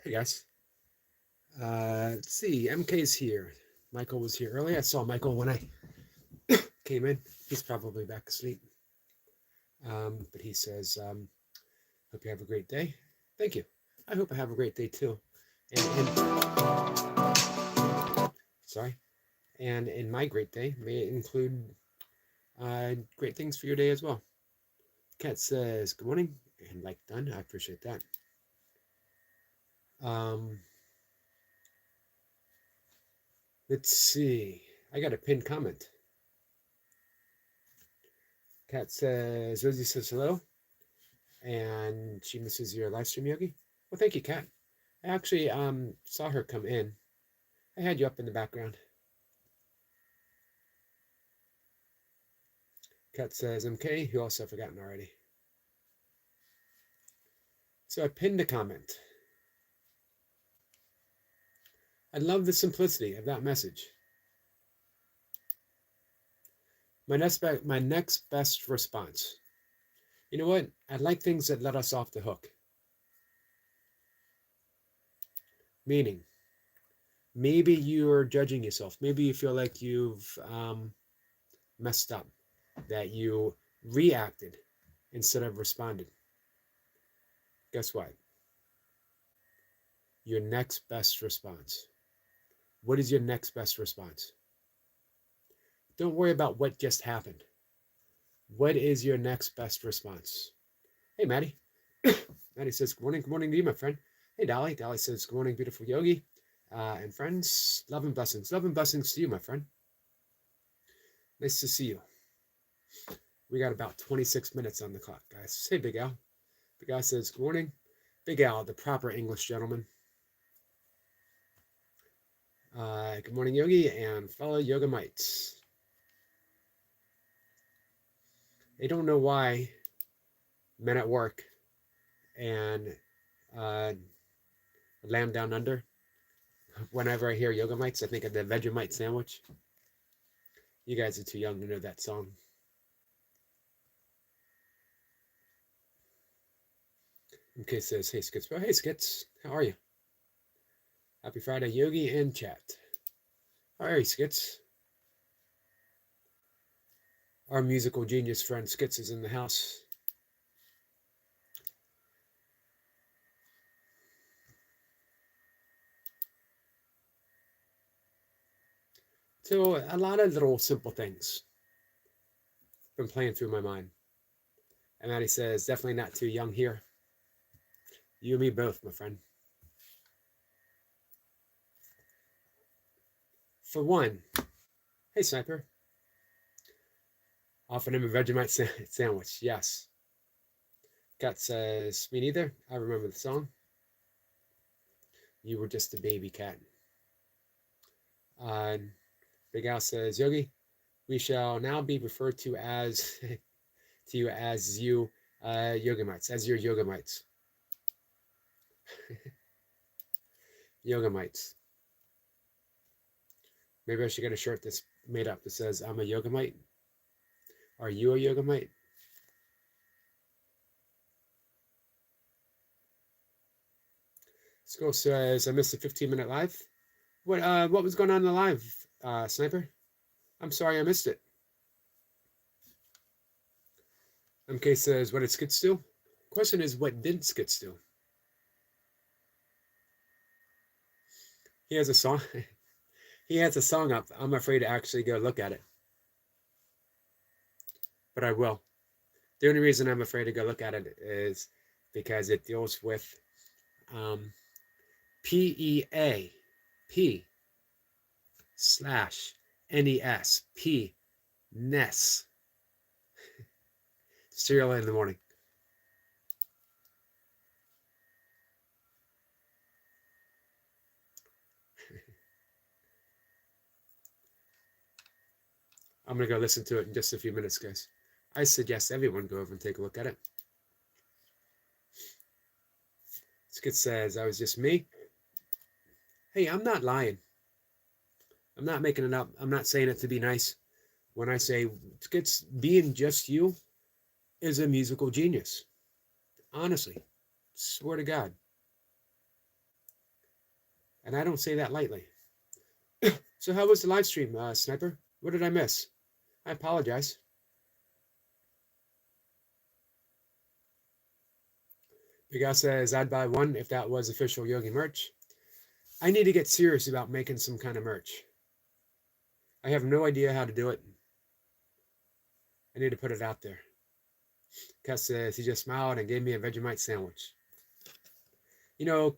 Hey guys. Let's see. MK's here. Michael was here earlier. I saw Michael when I came in. He's probably back asleep. But he says, "Hope you have a great day." Thank you. I hope I have a great day too. And sorry. And in my great day, may it include great things for your day as well. Kat says, "Good morning," and like done. I appreciate that. Um, let's see. I got a pinned comment. Kat says, Rosie says hello, and she misses your live stream, Yogi. Well, thank you, Kat. I actually saw her come in. I had you up in the background. Kat says, MK, who else I've forgotten already. So I pinned a comment. I love the simplicity of that message. My next best response. You know what? I like things that let us off the hook. Meaning, maybe you're judging yourself. Maybe you feel like you've messed up, that you reacted instead of responded. Guess what? Your next best response. What is your next best response? Don't worry about what just happened. What is your next best response? Hey, Maddie. Maddie says, good morning to you, my friend. Hey, Dolly. Dolly says, good morning, beautiful Yogi. And friends, love and blessings. Love and blessings to you, my friend. Nice to see you. We got about 26 minutes on the clock, guys. Hey, Big Al. Big Al says, good morning. Big Al, the proper English gentleman. Good morning, Yogi, and fellow yoga mites. I don't know why men at work and Lamb Down Under, whenever I hear yoga mites, I think of the Vegemite sandwich. You guys are too young to know that song. MK says, hey, Skits. Well, hey, Skits. How are you? Happy Friday, Yogi and chat. How are you, Skits? Our musical genius friend Skits is in the house. So a lot of little simple things been playing through my mind. And Maddie says, definitely not too young here. You and me both, my friend. For one, hey, Sniper. Offered him a Vegemite sandwich. Yes. Kat says, me neither. I remember the song. You were just a baby cat. Big Al says, Yogi, we shall now be referred to as to you as you yoga mites, as your yoga mites. Yoga mites. Maybe I should get a shirt that's made up that says I'm a yoga mite. Are you a yoga mite? Skull says I missed a 15-minute live. What was going on in the live, Sniper? I'm sorry I missed it. MK says, what did Skits do? Question is, what did Skits do? He has a song. He has a song up. I'm afraid to actually go look at it. But I will. The only reason I'm afraid to go look at it is because it deals with PEA, P/NES, NES. Cereal in the morning. I'm going to go listen to it in just a few minutes, guys. I suggest everyone go over and take a look at it. Skit says, I was just me. Hey, I'm not lying. I'm not making it up. I'm not saying it to be nice. When I say Skits being just you is a musical genius. Honestly. Swear to God. And I don't say that lightly. So how was the live stream, Sniper? What did I miss? I apologize. Big Al says, I'd buy one if that was official Yogi merch. I need to get serious about making some kind of merch. I have no idea how to do it. I need to put it out there. Kat says, he just smiled and gave me a Vegemite sandwich. You know,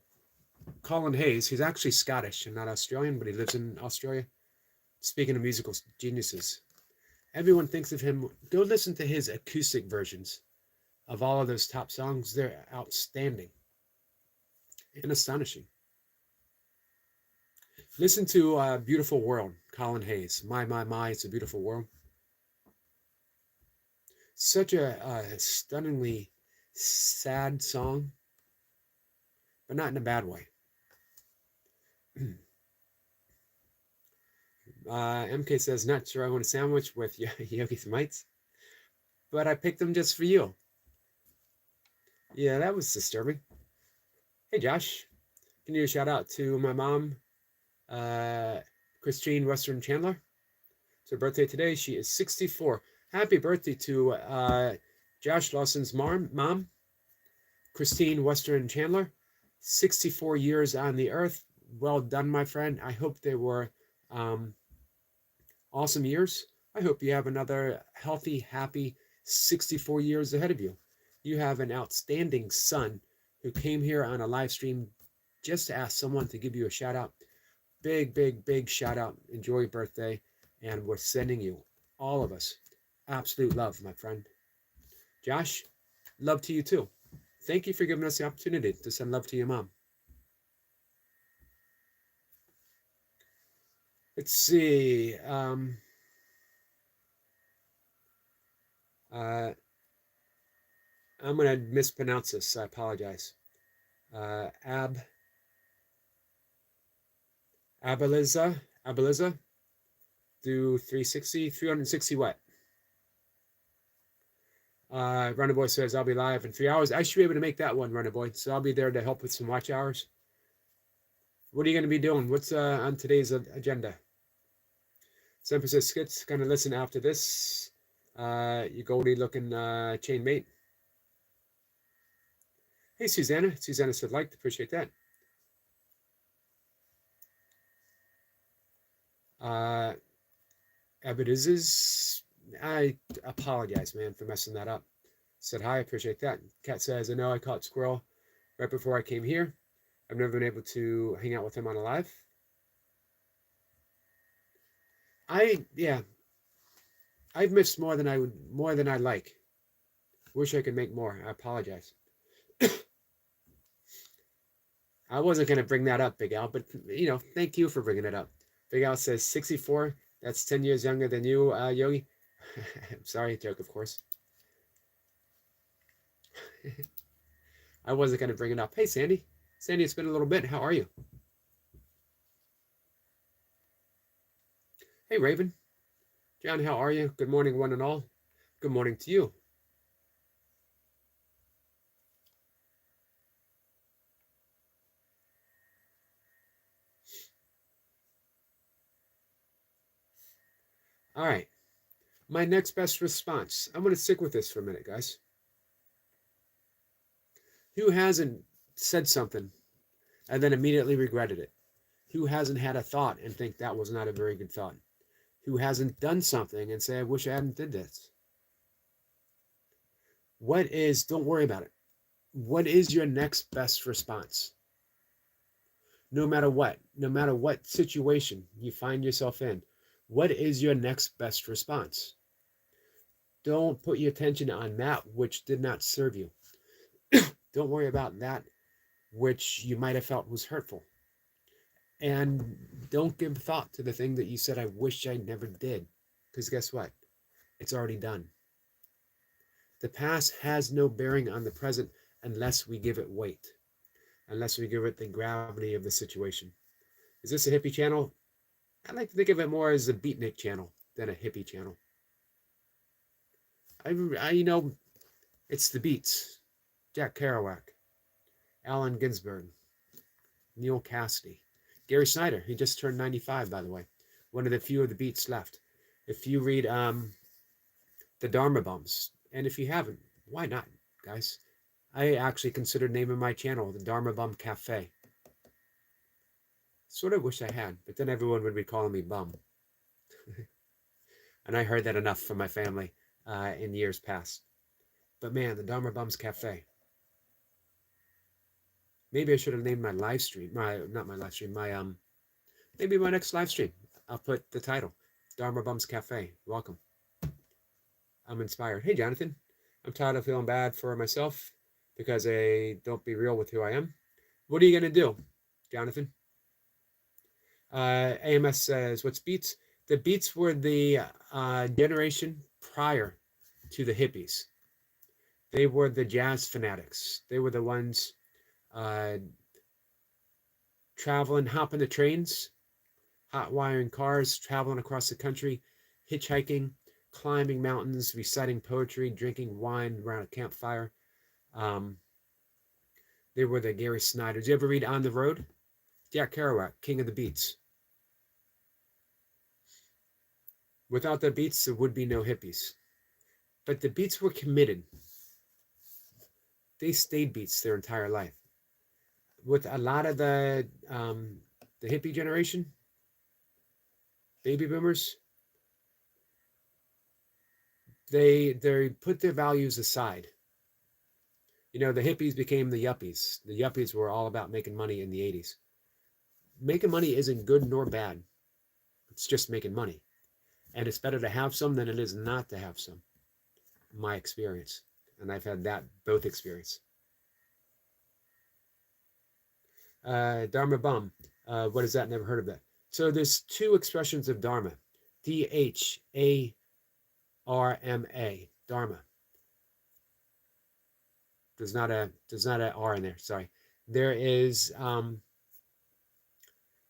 Colin Hayes, he's actually Scottish and not Australian, but he lives in Australia. Speaking of musical geniuses, everyone thinks of him. Go listen to his acoustic versions of all of those top songs. They're outstanding and astonishing. Listen to Beautiful World, Colin Hayes. My, it's a beautiful world. Such a stunningly sad song, but not in a bad way. MK says, not sure I want a sandwich with Yogi's mites, but I picked them just for you. Yeah, that was disturbing. Hey, Josh, can you shout out to my mom, Christine Western Chandler? It's her birthday today. She is 64. Happy birthday to Josh Lawson's mom, Christine Western Chandler. 64 years on the earth. Well done, my friend. I hope they were awesome years. I hope you have another healthy, happy 64 years ahead of you. You have an outstanding son who came here on a live stream just to ask someone to give you a shout out. Big shout out. Enjoy your birthday. And we're sending you, all of us, absolute love, my friend. Josh, love to you too. Thank you for giving us the opportunity to send love to your mom. Let's see. I'm going to mispronounce this. I apologize. Abeliza, do 360 what? Runner Boy says, I'll be live in 3 hours. I should be able to make that one, Runner Boy. So I'll be there to help with some watch hours. What are you going to be doing? What's on today's agenda? Semper says, Skits, going to listen after this. You Goldie looking chain mate. Hey, Susanna. Susanna said, liked. Appreciate that. Abedizes, I apologize, man, for messing that up. Said hi, appreciate that. Kat says, I know I caught Squirrel right before I came here. I've never been able to hang out with him on a live. I've missed more than I like. Wish I could make more. I apologize. I wasn't going to bring that up, Big Al, but, thank you for bringing it up. Big Al says 64. That's 10 years younger than you, Yogi. I'm sorry, joke, of course. I wasn't going to bring it up. Hey, Sandy. Sandy, it's been a little bit. How are you? Hey, Raven. John, how are you? Good morning, one and all. Good morning to you. All right. My next best response. I'm going to stick with this for a minute, guys. Who hasn't said something and then immediately regretted it? Who hasn't had a thought and think that was not a very good thought? Who hasn't done something and say, I wish I hadn't did this? Don't worry about it. What is your next best response? No matter what situation you find yourself in, what is your next best response? Don't put your attention on that which did not serve you. Don't worry about that which you might have felt was hurtful. And don't give thought to the thing that you said, I wish I never did. Because guess what? It's already done. The past has no bearing on the present unless we give it weight, unless we give it the gravity of the situation. Is this a hippie channel? I like to think of it more as a beatnik channel than a hippie channel. It's the Beats, Jack Kerouac, Allen Ginsberg, Neil Cassidy. Gary Snyder, he just turned 95, by the way. One of the few of the beats left. If you read the Dharma Bums, and if you haven't, why not, guys? I actually considered naming my channel the Dharma Bum Cafe. Sort of wish I had, but then everyone would be calling me Bum. And I heard that enough from my family in years past. But man, the Dharma Bums Cafe. Maybe I should have named my live stream, not my live stream, maybe my next live stream. I'll put the title, Dharma Bums Cafe. Welcome. I'm inspired. Hey, Jonathan. I'm tired of feeling bad for myself because I don't be real with who I am. What are you going to do, Jonathan? AMS says, what's beats? The beats were the generation prior to the hippies. They were the jazz fanatics. They were the ones traveling, hopping the trains, hot wiring cars, traveling across the country, hitchhiking, climbing mountains, reciting poetry, drinking wine around a campfire. They were the Gary Snyders. Did you ever read On the Road? Jack Kerouac, King of the Beats. Without the Beats, there would be no hippies. But the Beats were committed. They stayed Beats their entire life. With a lot of the hippie generation, baby boomers, they put their values aside. You know, the hippies became the yuppies. The yuppies were all about making money in the 80s. Making money isn't good nor bad. It's just making money. And it's better to have some than it is not to have some. My experience. And I've had that both experience. Dharma Bum. What is that? Never heard of that. So there's two expressions of Dharma. D-H-A-R-M-A. Dharma. There's not a R in there. Sorry. There is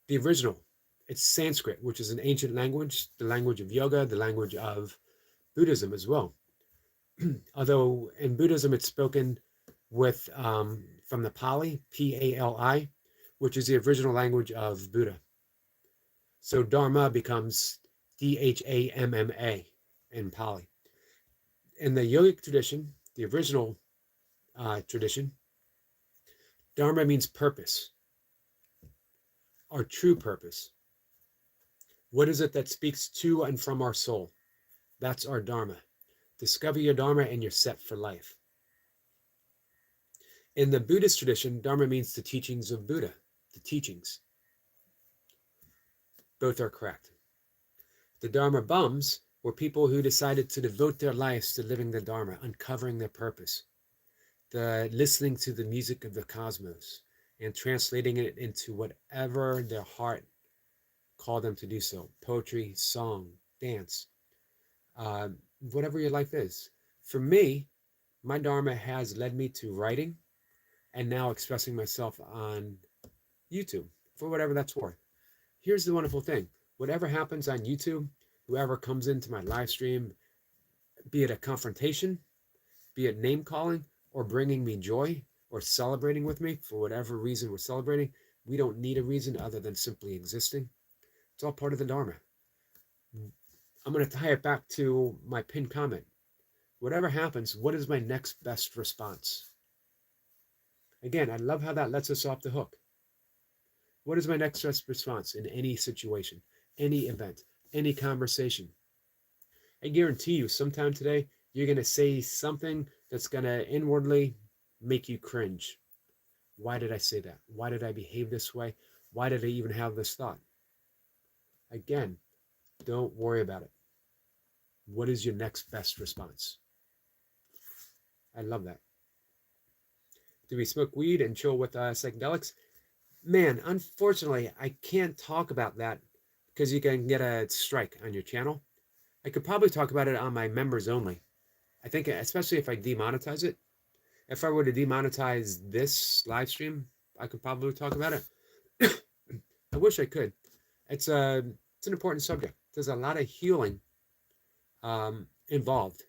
the original. It's Sanskrit, which is an ancient language, the language of yoga, the language of Buddhism as well. Although in Buddhism it's spoken with from the Pali, P-A-L-I, which is the original language of Buddha. So Dharma becomes D-H-A-M-M-A in Pali. In the yogic tradition, the original tradition, Dharma means purpose, our true purpose. What is it that speaks to and from our soul? That's our Dharma. Discover your Dharma and you're set for life. In the Buddhist tradition, Dharma means the teachings of Buddha, the teachings. Both are correct. The Dharma Bums were people who decided to devote their lives to living the Dharma, uncovering their purpose, listening to the music of the cosmos, and translating it into whatever their heart called them to do so. Poetry, song, dance, whatever your life is. For me, my Dharma has led me to writing and now expressing myself on YouTube for whatever that's worth. Here's the wonderful thing. Whatever happens on YouTube, whoever comes into my live stream, be it a confrontation, be it name calling, or bringing me joy, or celebrating with me for whatever reason we're celebrating, we don't need a reason other than simply existing. It's all part of the Dharma. I'm going to tie it back to my pinned comment. Whatever happens, what is my next best response? Again, I love how that lets us off the hook. What is my next best response in any situation, any event, any conversation? I guarantee you sometime today, you're going to say something that's going to inwardly make you cringe. Why did I say that? Why did I behave this way? Why did I even have this thought? Again, don't worry about it. What is your next best response? I love that. Do we smoke weed and chill with psychedelics? Man, unfortunately, I can't talk about that because you can get a strike on your channel. I could probably talk about it on my members only. I think, especially if I demonetize it. If I were to demonetize this live stream, I could probably talk about it. I wish I could. It's an important subject. There's a lot of healing involved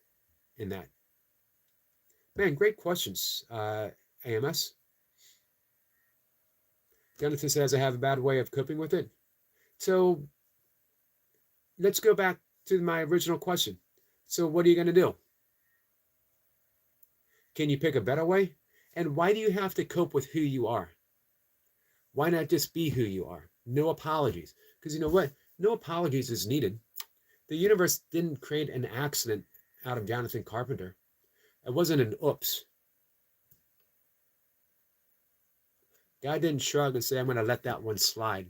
in that. Man, great questions, AMS. Jonathan says, I have a bad way of coping with it. So let's go back to my original question. So what are you going to do? Can you pick a better way? And why do you have to cope with who you are? Why not just be who you are? No apologies. Because you know what? No apologies is needed. The universe didn't create an accident out of Jonathan Carpenter. It wasn't an oops. God didn't shrug and say, I'm going to let that one slide.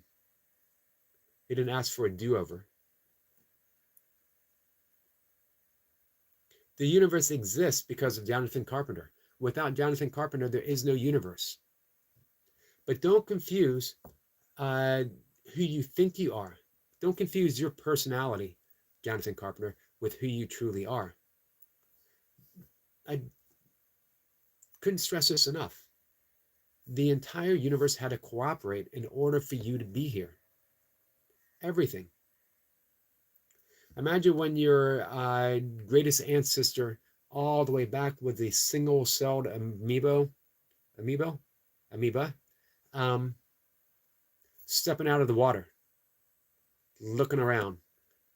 He didn't ask for a do-over. The universe exists because of Jonathan Carpenter. Without Jonathan Carpenter, there is no universe. But don't confuse who you think you are. Don't confuse your personality, Jonathan Carpenter, with who you truly are. I couldn't stress this enough. The entire universe had to cooperate in order for you to be here. Everything. Imagine when your greatest ancestor all the way back with a single-celled amoeba, stepping out of the water, looking around,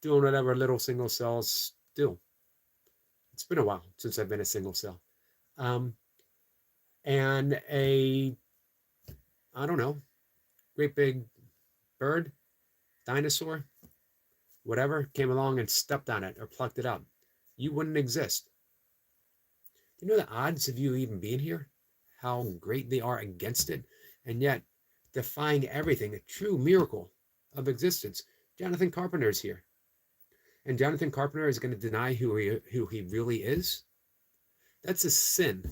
doing whatever little single cells do. It's been a while since I've been a single cell. And I don't know, great big bird, dinosaur, whatever, came along and stepped on it or plucked it up. You wouldn't exist. You know the odds of you even being here? How great they are against it, and yet defying everything, a true miracle of existence. Jonathan Carpenter is here. And Jonathan Carpenter is going to deny who he really is? That's a sin.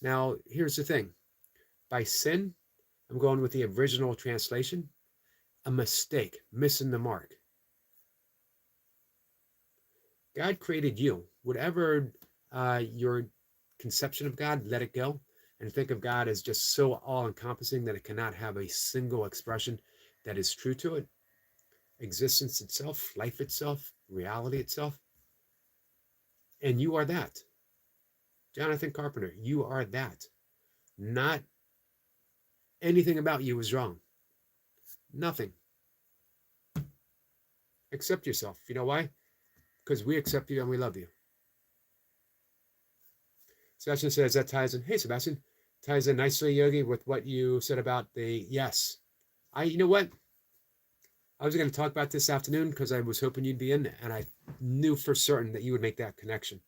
Now, here's the thing. By sin, I'm going with the original translation, a mistake, missing the mark. God created you. Whatever your conception of God, let it go. And think of God as just so all-encompassing that it cannot have a single expression that is true to it. Existence itself, life itself, reality itself. And you are that. Jonathan Carpenter, you are that. Not anything about you is wrong. Nothing. Accept yourself. You know why? Because we accept you and we love you. Sebastian says that ties in. Hey, Sebastian, ties in nicely, Yogi, with what you said about the yes. You know what? I was going to talk about this afternoon because I was hoping you'd be in, and I knew for certain that you would make that connection.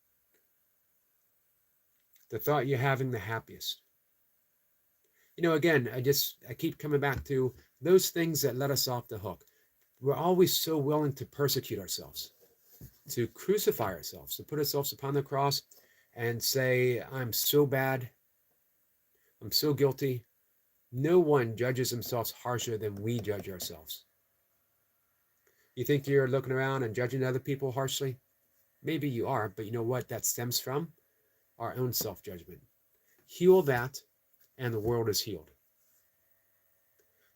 The thought you're having the happiest. You know, again, I keep coming back to those things that let us off the hook. We're always so willing to persecute ourselves, to crucify ourselves, to put ourselves upon the cross and say, I'm so bad, I'm so guilty. No one judges themselves harsher than we judge ourselves. You think you're looking around and judging other people harshly? Maybe you are, but you know what that stems from? Our own self-judgment. Heal that, and the world is healed.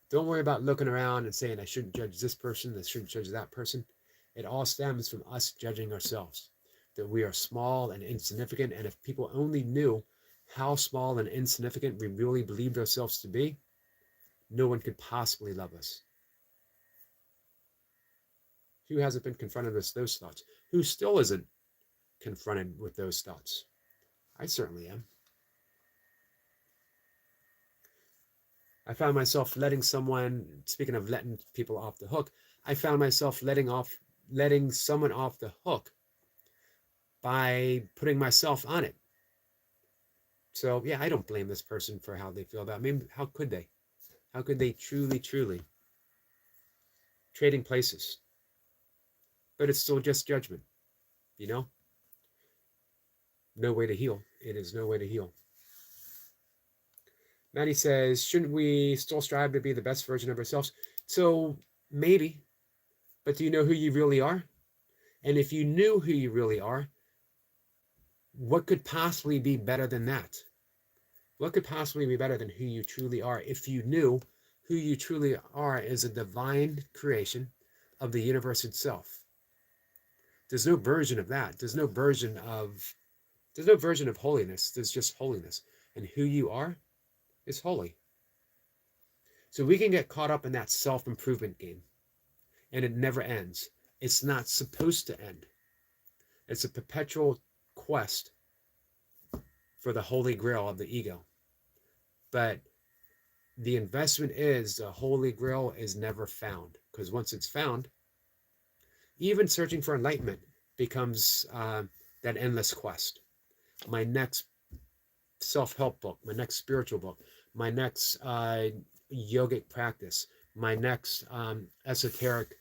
Don't worry about looking around and saying, I shouldn't judge this person, I shouldn't judge that person. It all stems from us judging ourselves, that we are small and insignificant, and if people only knew how small and insignificant we really believed ourselves to be, no one could possibly love us. Who hasn't been confronted with those thoughts? Who still isn't confronted with those thoughts? I certainly am. I found myself letting someone, speaking of letting people off the hook, I found myself letting someone off the hook by putting myself on it. So yeah, I don't blame this person for how they feel about me. How could they? How could they truly trading places? But it's still just judgment, you know? No way to heal. It is no way to heal. Maddie says, shouldn't we still strive to be the best version of ourselves? So maybe, but do you know who you really are? And if you knew who you really are, what could possibly be better than that? What could possibly be better than who you truly are if you knew who you truly are is a divine creation of the universe itself? There's no version of that. There's no version of holiness. There's just holiness. And who you are is holy. So we can get caught up in that self-improvement game, and it never ends. It's not supposed to end. It's a perpetual quest for the holy grail of the ego. But the investment is the holy grail is never found, because once it's found, even searching for enlightenment becomes that endless quest. My next self-help book, my next spiritual book, my next yogic practice, my next esoteric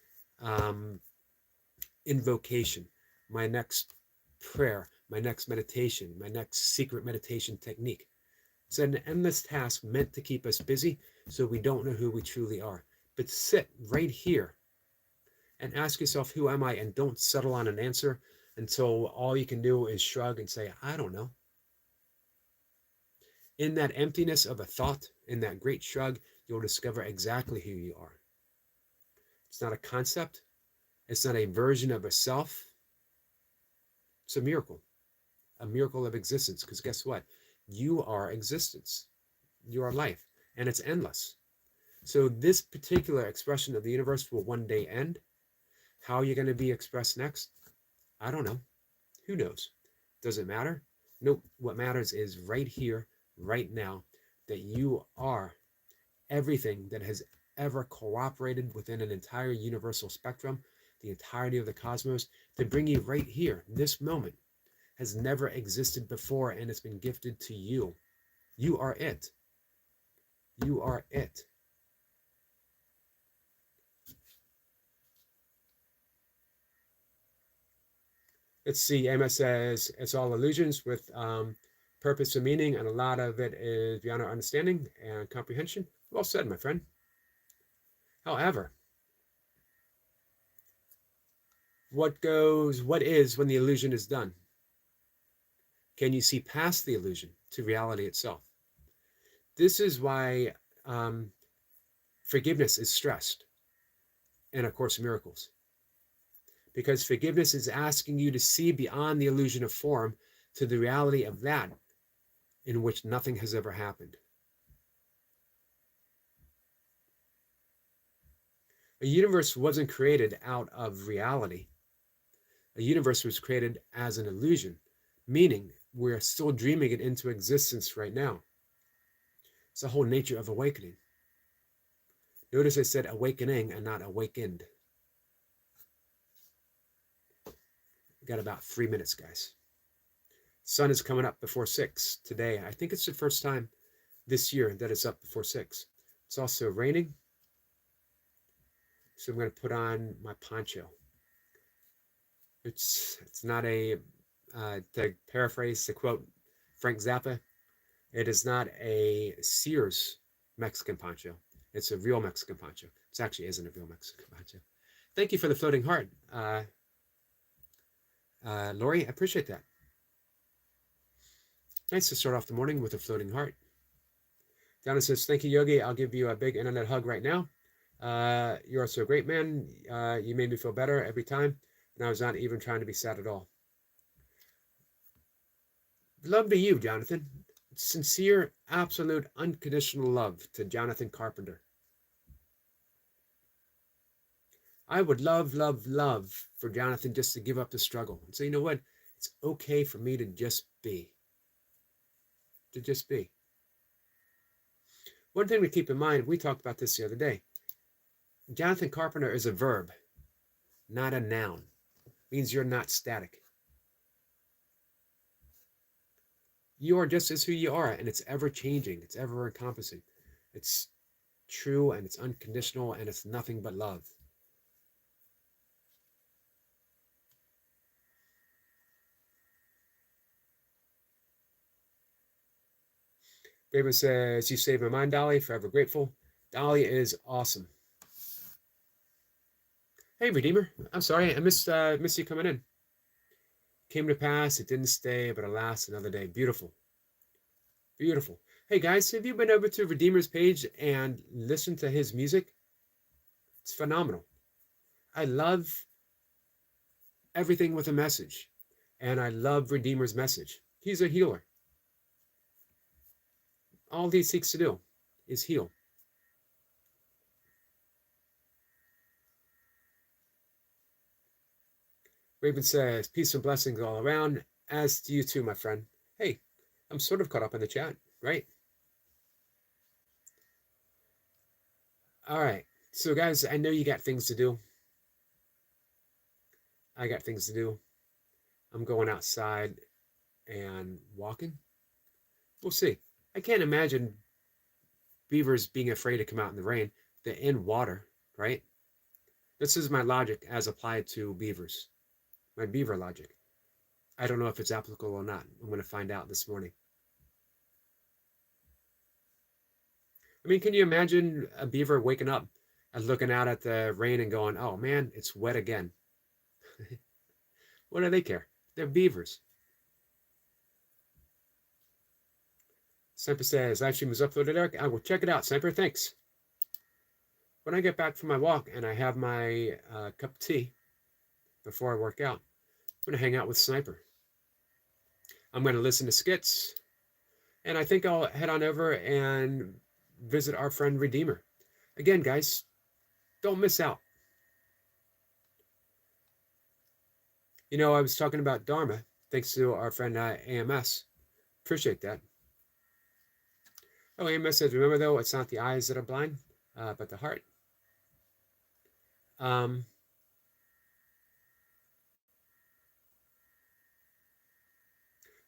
invocation, my next prayer, my next meditation, my next secret meditation technique. It's an endless task meant to keep us busy so we don't know who we truly are. But sit right here and ask yourself, who am I? And don't settle on an answer until all you can do is shrug and say, I don't know. In that emptiness of a thought, in that great shrug, you'll discover exactly who you are. It's not a concept. It's not a version of a self. It's a miracle of existence. Because guess what? You are existence. You are life. And it's endless. So this particular expression of the universe will one day end. How you're going to be expressed next? I don't know. Who knows? Does it matter? Nope. What matters is right here, right now, that you are everything that has ever cooperated within an entire universal spectrum, the entirety of the cosmos, to bring you right here. This moment has never existed before, and it's been gifted to you. You are it. You are it. Let's see, Emma says, it's all illusions with purpose and meaning, and a lot of it is beyond our understanding and comprehension. Well said, my friend. However, what is when the illusion is done? Can you see past the illusion to reality itself? This is why forgiveness is stressed in A Course in Miracles. Because forgiveness is asking you to see beyond the illusion of form to the reality of that in which nothing has ever happened. A universe wasn't created out of reality. A universe was created as an illusion, meaning we're still dreaming it into existence right now. It's the whole nature of awakening. Notice I said awakening and not awakened. We've got about 3 minutes, guys. Sun is coming up before 6 today. I think it's the first time this year that it's up before 6. It's also raining. So I'm going to put on my poncho. It's not a, to paraphrase, to quote Frank Zappa, it is not a Sears Mexican poncho. It's a real Mexican poncho. It actually isn't a real Mexican poncho. Thank you for the floating heart, Lori. I appreciate that. Nice to start off the morning with a floating heart. Donna says, thank you, Yogi. I'll give you a big internet hug right now. You are so great, man. You made me feel better every time, and I was not even trying to be sad at all. Love to you, Jonathan. Sincere, absolute, unconditional love to Jonathan Carpenter. I would love, love, love for Jonathan just to give up the struggle and say, you know what? It's okay for me to just be. To just be. One thing to keep in mind, we talked about this the other day. Jonathan Carpenter is a verb, not a noun. It means you're not static. You are just as who you are, and it's ever changing. It's ever encompassing. It's true, and it's unconditional, and it's nothing but love. Raven says, you saved my mind, Dolly. Forever grateful. Dolly is awesome. Hey, Redeemer. I'm sorry. I missed you coming in. Came to pass. It didn't stay, but alas, another day. Beautiful. Beautiful. Hey, guys, have you been over to Redeemer's page and listened to his music? It's phenomenal. I love everything with a message, and I love Redeemer's message. He's a healer. All he seeks to do is heal. Raven says, peace and blessings all around, as to you too, my friend. Hey, I'm sort of caught up in the chat, right? All right. So, guys, I know you got things to do. I got things to do. I'm going outside and walking. We'll see. I can't imagine beavers being afraid to come out in the rain. They're in water, right? This is my logic as applied to beavers, my beaver logic. I don't know if it's applicable or not. I'm going to find out this morning. I mean, can you imagine a beaver waking up and looking out at the rain and going, oh man, it's wet again? What do they care? They're beavers. Semper says, live stream is uploaded, Eric. I will check it out. Semper, thanks. When I get back from my walk and I have my cup of tea before I work out, I'm going to hang out with Sniper. I'm going to listen to skits, and I think I'll head on over and visit our friend Redeemer. Again, guys, don't miss out. You know, I was talking about Dharma, thanks to our friend AMS. Appreciate that. Oh, AMS says, remember though, it's not the eyes that are blind, but the heart.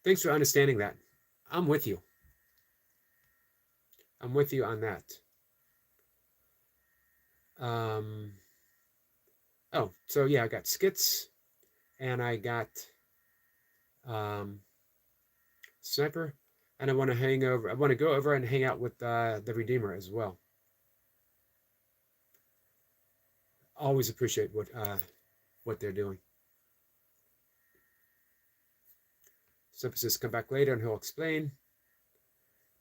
Thanks for understanding that. I'm with you. I'm with you on that. Oh, so yeah, I got skits, and I got Sniper, and I want to go over and hang out with the Redeemer as well. Always appreciate what they're doing. Sniper says, come back later and he'll explain.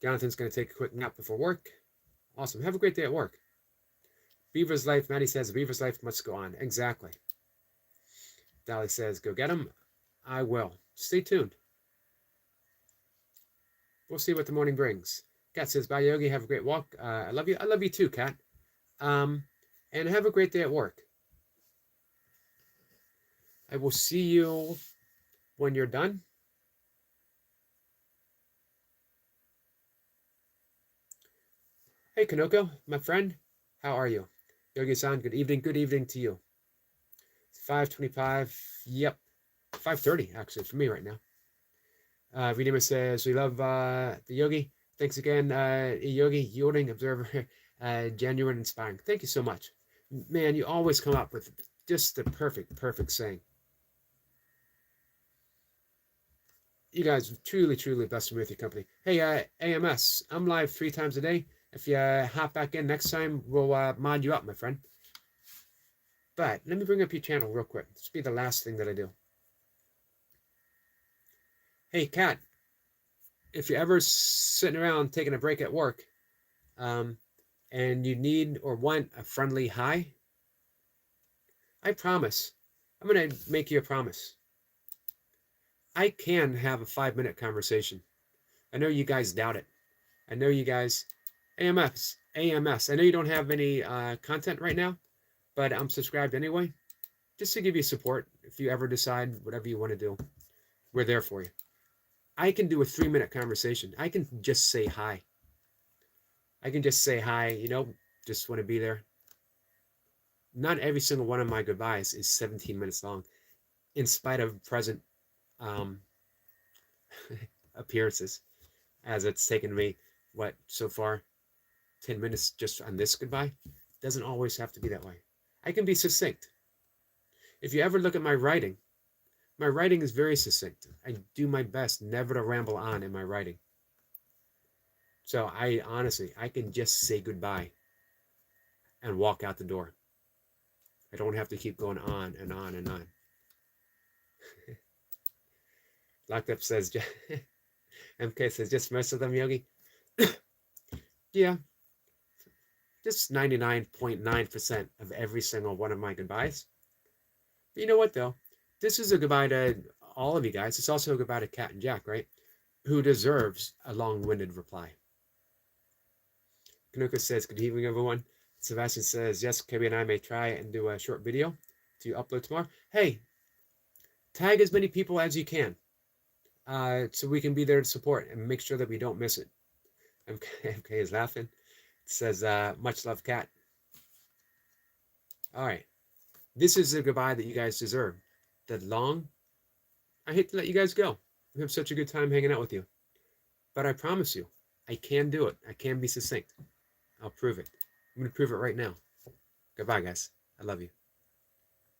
Jonathan's going to take a quick nap before work. Awesome. Have a great day at work. Beaver's life, Maddie says, Beaver's life must go on. Exactly. Dolly says, go get him. I will. Stay tuned. We'll see what the morning brings. Kat says, bye, Yogi. Have a great walk. I love you. I love you too, Kat. And have a great day at work. I will see you when you're done. Hey, Kanoko, my friend. How are you? Yogi-san, good evening. Good evening to you. It's 5:25. Yep. 5:30, actually, for me right now. Redeemer says, we love the Yogi. Thanks again, Yogi, yielding observer, genuine, inspiring. Thank you so much. Man, you always come up with just the perfect saying. You guys truly blessed me with your company. Hey, AMS, I'm live 3 times a day. If you hop back in next time, we'll mod you up, my friend. But let me bring up your channel real quick. This will be the last thing that I do. Hey, Kat, if you're ever sitting around taking a break at work, and you need or want a friendly hi, I promise, I'm going to make you a promise. I can have a 5-minute conversation. I know you guys doubt it. I know you guys, AMS. I know you don't have any content right now, but I'm subscribed anyway, just to give you support. If you ever decide whatever you want to do, we're there for you. I can do a 3-minute conversation. I can just say hi. I can just say hi, you know, just want to be there. Not every single one of my goodbyes is 17 minutes long, in spite of present appearances, as it's taken me, what, so far, 10 minutes just on this goodbye. Doesn't always have to be that way. I can be succinct. If you ever look at my writing is very succinct. I do my best never to ramble on in my writing. So I can just say goodbye and walk out the door. I don't have to keep going on and on and on. Locked Up says, MK says, just most of them, Yogi. Yeah, just 99.9% of every single one of my goodbyes. But you know what, though? This is a goodbye to all of you guys. It's also a goodbye to Kat and Jack, right? Who deserves a long-winded reply. Kanuka says, good evening, everyone. Sebastian says, yes, KB and I may try and do a short video to upload tomorrow. Hey, Tag as many people as you can, so we can be there to support and make sure that we don't miss it. MK is laughing. It says, much love, Cat. All right. This is the goodbye that you guys deserve. That long, I hate to let you guys go. We have such a good time hanging out with you. But I promise you, I can do it. I can be succinct. I'll prove it. I'm going to prove it right now. Goodbye, guys. I love you.